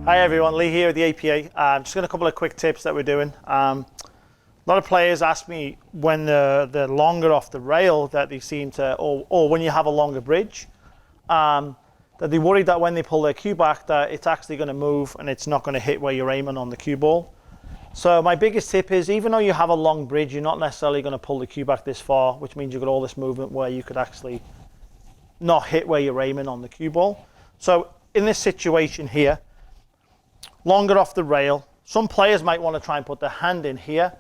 Hi everyone, Lee here at the APA. Just got a couple of quick tips that we're doing. A lot of players ask me when they're longer off the rail that they seem to, or when you have a longer bridge, that they're worried that when they pull their cue back that it's actually going to move and it's not going to hit where you're aiming on the cue ball. So my biggest tip is, even though you have a long bridge, you're not necessarily going to pull the cue back this far, which means you've got all this movement where you could actually not hit where you're aiming on the cue ball. So in this situation here, longer off the rail, some players might want to try and put their hand in here,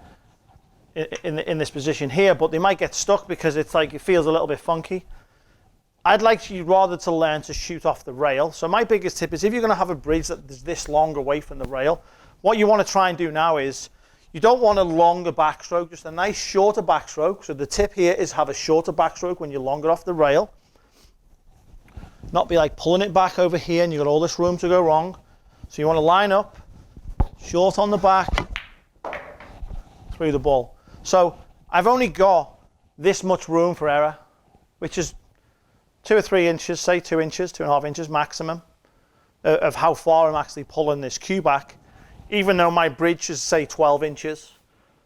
in this position here, but they might get stuck because it's like it feels a little bit funky. I'd like you rather to learn to shoot off the rail. So my biggest tip is, if you're going to have a bridge that is this long away from the rail, what you want to try and do now is, you don't want a longer backstroke, just a nice shorter backstroke. So the tip here is have a shorter backstroke when you're longer off the rail. Not be like pulling it back over here and you've got all this room to go wrong. So you want to line up, short on the back, through the ball. So I've only got this much room for error, which is 2 or 3 inches, say 2 inches, 2.5 inches maximum, of how far I'm actually pulling this cue back, even though my bridge is, say, 12 inches.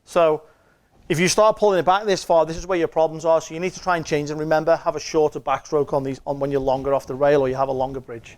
So if you start pulling it back this far, this is where your problems are. So you need to try and change, and remember, have a shorter backstroke on when you're longer off the rail or you have a longer bridge.